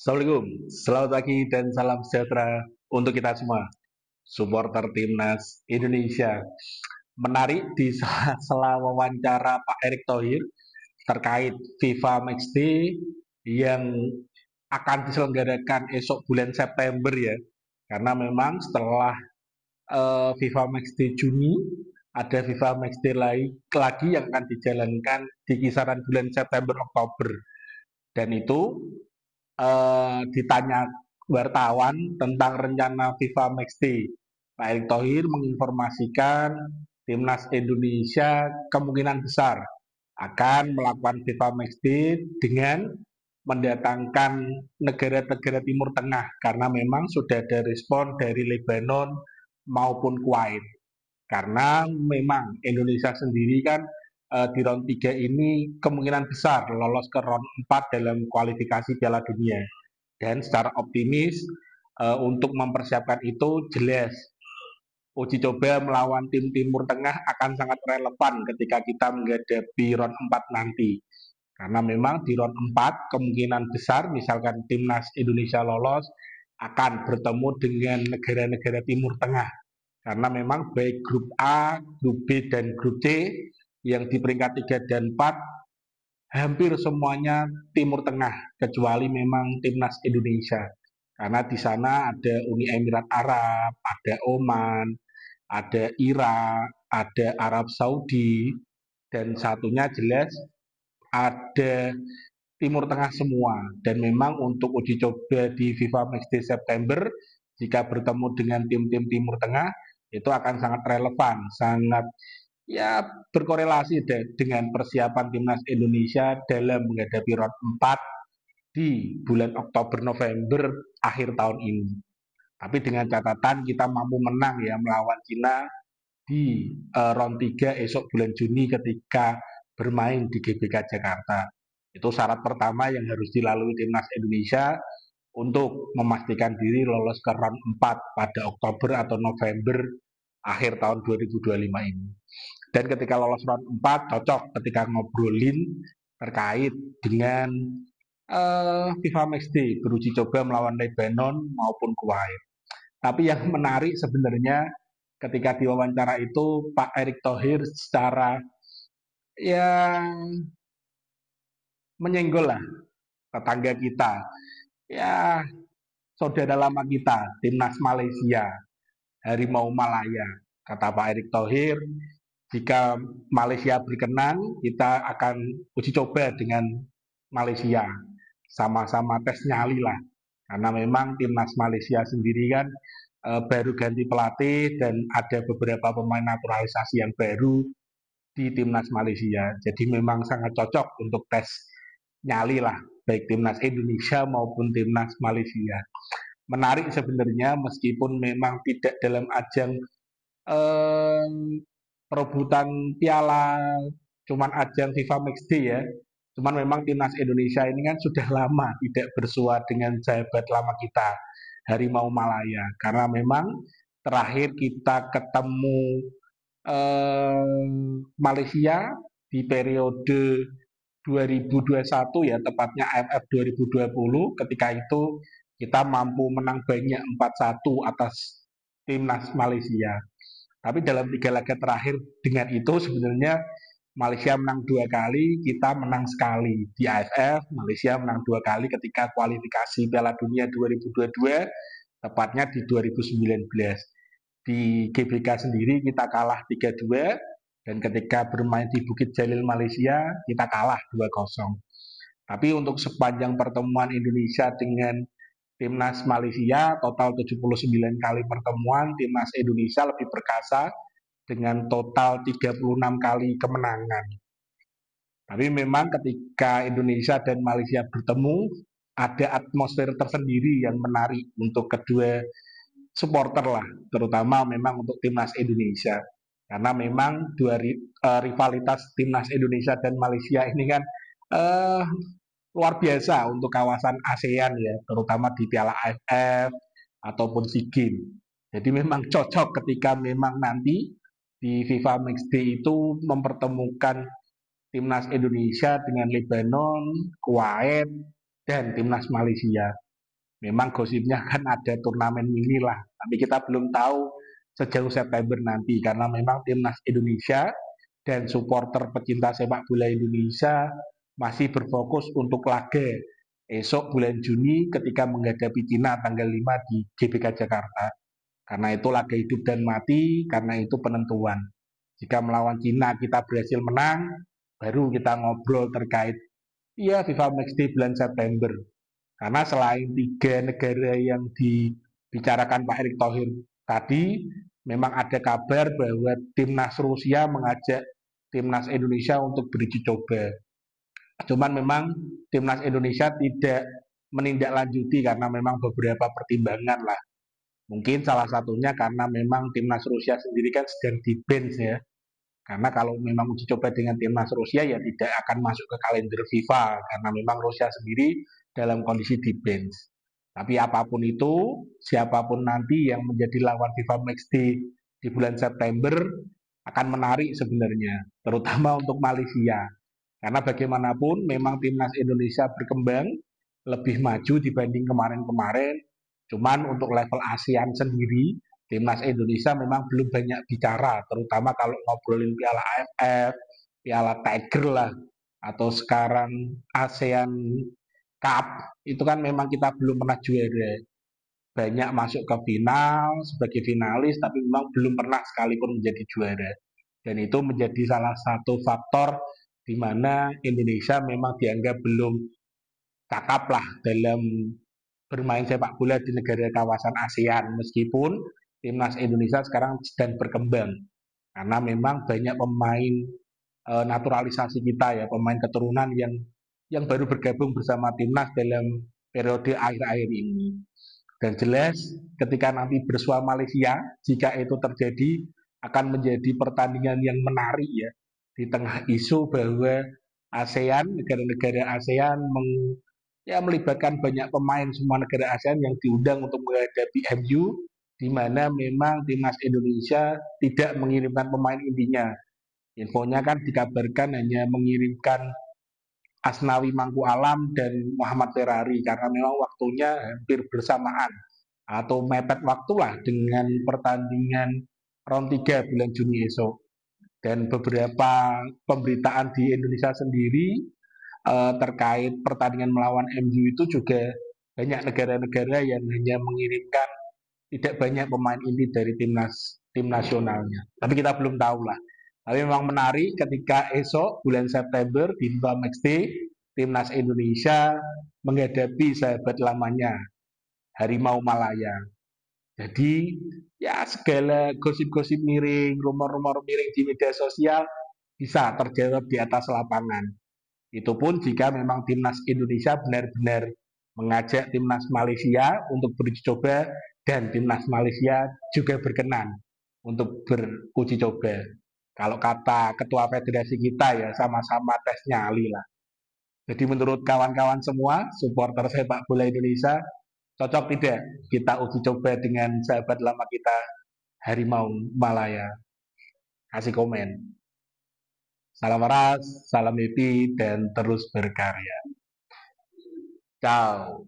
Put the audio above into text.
Assalamualaikum, selamat pagi dan salam sejahtera untuk kita semua, supporter timnas Indonesia. Menarik di sela wawancara Pak Erick Thohir terkait FIFA Matchday yang akan diselenggarakan esok bulan September ya, karena memang setelah FIFA Matchday Juni ada FIFA Matchday lagi yang akan dijalankan di kisaran bulan September Oktober, dan itu ditanya wartawan tentang rencana FIFA Matchday, Pak Erick Thohir menginformasikan timnas Indonesia kemungkinan besar akan melakukan FIFA Matchday dengan mendatangkan negara-negara Timur Tengah karena memang sudah ada respon dari Lebanon maupun Kuwait. Karena memang Indonesia sendiri kan di round 3 ini kemungkinan besar lolos ke round 4 dalam kualifikasi Piala Dunia. Dan secara optimis untuk mempersiapkan itu jelas uji coba melawan tim Timur Tengah akan sangat relevan ketika kita menghadapi round 4 nanti. Karena memang di round 4 kemungkinan besar misalkan timnas Indonesia lolos akan bertemu dengan negara-negara Timur Tengah. Karena memang baik grup A, grup B, dan grup C yang di peringkat 3 dan 4 hampir semuanya Timur Tengah, kecuali memang timnas Indonesia. Karena di sana ada Uni Emirat Arab, ada Oman, ada Irak, ada Arab Saudi, dan satunya jelas ada Timur Tengah semua. Dan memang untuk uji coba di FIFA Matchday September, jika bertemu dengan tim-tim Timur Tengah, itu akan sangat relevan, sangat ya berkorelasi dengan persiapan timnas Indonesia dalam menghadapi round 4 di bulan Oktober November akhir tahun ini. Tapi dengan catatan kita mampu menang ya melawan Cina di round 3 esok bulan Juni ketika bermain di GBK Jakarta. Itu syarat pertama yang harus dilalui timnas Indonesia untuk memastikan diri lolos ke round 4 pada Oktober atau November akhir tahun 2025 ini. Dan ketika lolos round 4 cocok ketika ngobrolin terkait dengan FIFA Matchday beruji coba melawan Lebanon maupun Kuwait. Tapi yang menarik sebenarnya ketika diwawancara itu Pak Erick Thohir secara ya menyenggol lah tetangga kita, ya saudara lama kita, timnas Malaysia, Harimau Malaya. Kata Pak Erick Thohir, jika Malaysia berkenan, kita akan uji coba dengan Malaysia. Sama-sama tes nyali lah. Karena memang timnas Malaysia sendiri kan baru ganti pelatih dan ada beberapa pemain naturalisasi yang baru di timnas Malaysia. Jadi memang sangat cocok untuk tes nyali lah, baik timnas Indonesia maupun timnas Malaysia. Menarik sebenarnya meskipun memang tidak dalam ajang eh, perebutan piala, cuman ajang FIFA Matchday ya. Cuman memang timnas Indonesia ini kan sudah lama tidak bersua dengan sahabat lama kita, Harimau Malaya. Karena memang terakhir kita ketemu Malaysia di periode 2021 ya, tepatnya AFF 2020. Ketika itu kita mampu menang banyak 4-1 atas timnas Malaysia. Tapi dalam 3 laga terakhir dengan itu sebenarnya Malaysia menang 2 kali, kita menang sekali di AFF. Malaysia menang 2 kali ketika kualifikasi Piala Dunia 2022, tepatnya di 2019. Di GBK sendiri kita kalah 3-2, dan ketika bermain di Bukit Jalil Malaysia kita kalah 2-0. Tapi untuk sepanjang pertemuan Indonesia dengan timnas Malaysia total 79 kali pertemuan, timnas Indonesia lebih perkasa dengan total 36 kali kemenangan. Tapi memang ketika Indonesia dan Malaysia bertemu, ada atmosfer tersendiri yang menarik untuk kedua supporter lah, terutama memang untuk timnas Indonesia. Karena memang rivalitas timnas Indonesia dan Malaysia ini kan uh, luar biasa untuk kawasan ASEAN ya, terutama di Piala AFF ataupun SEA Games. Jadi memang cocok ketika memang nanti di FIFA Matchday itu mempertemukan timnas Indonesia dengan Lebanon, Kuwait, dan timnas Malaysia. Memang gosipnya kan ada turnamen mini lah, tapi kita belum tahu sejauh September nanti karena memang timnas Indonesia dan supporter pecinta sepak bola Indonesia masih berfokus untuk laga esok bulan Juni ketika menghadapi Cina tanggal 5 di GBK Jakarta. Karena itu laga hidup dan mati, karena itu penentuan. Jika melawan Cina kita berhasil menang, baru kita ngobrol terkait iya FIFA Matchday bulan September. Karena selain 3 negara yang dibicarakan Pak Erick Thohir tadi, memang ada kabar bahwa timnas Rusia mengajak timnas Indonesia untuk beruji coba. Cuman memang timnas Indonesia tidak menindaklanjuti karena memang beberapa pertimbangan lah. Mungkin salah satunya karena memang timnas Rusia sendiri kan sedang di bench ya. Karena kalau memang uji coba dengan timnas Rusia ya tidak akan masuk ke kalender FIFA karena memang Rusia sendiri dalam kondisi di bench. Tapi apapun itu, siapapun nanti yang menjadi lawan FIFA Matchday di bulan September akan menarik sebenarnya, terutama untuk Malaysia. Karena bagaimanapun memang timnas Indonesia berkembang lebih maju dibanding kemarin-kemarin. Cuman untuk level ASEAN sendiri, timnas Indonesia memang belum banyak bicara, terutama kalau ngobrolin Piala AFF, Piala Tiger lah, atau sekarang ASEAN Cup, itu kan memang kita belum pernah juara. Banyak masuk ke final sebagai finalis, tapi memang belum pernah sekalipun menjadi juara. Dan itu menjadi salah satu faktor di mana Indonesia memang dianggap belum cakap lah dalam bermain sepak bola di negara kawasan ASEAN, meskipun timnas Indonesia sekarang sedang berkembang karena memang banyak pemain naturalisasi kita ya, pemain keturunan yang baru bergabung bersama timnas dalam periode akhir-akhir ini. Dan jelas ketika nanti bersua Malaysia, jika itu terjadi akan menjadi pertandingan yang menarik ya di tengah isu bahwa ASEAN, negara-negara ASEAN ya melibatkan banyak pemain semua negara ASEAN yang diundang untuk menghadapi MU, di mana memang timnas Indonesia tidak mengirimkan pemain intinya. Infonya kan dikabarkan hanya mengirimkan Asnawi Mangku Alam dan Muhammad Ferrari karena memang waktunya hampir bersamaan atau mepet waktulah dengan pertandingan round 3 bulan Juni esok. Dan beberapa pemberitaan di Indonesia sendiri terkait pertandingan melawan MU itu juga banyak negara-negara yang hanya mengirimkan tidak banyak pemain inti dari tim nasionalnya. Tapi kita belum tahu lah. Tapi memang menarik ketika esok bulan September di FIFA Matchday timnas Indonesia menghadapi sahabat lamanya Harimau Malaya. Jadi ya segala gosip-gosip miring, rumor-rumor miring di media sosial bisa terjawab di atas lapangan. Itu pun jika memang timnas Indonesia benar-benar mengajak timnas Malaysia untuk beruji coba dan timnas Malaysia juga berkenan untuk beruji coba. Kalau kata ketua federasi kita ya sama-sama tes nyali lah. Jadi menurut kawan-kawan semua supporter sepak bola Indonesia cocok tidak kita uji coba dengan sahabat lama kita Harimau Malaya? Kasih komen. Salam waras, salam happy, dan terus berkarya. Ciao.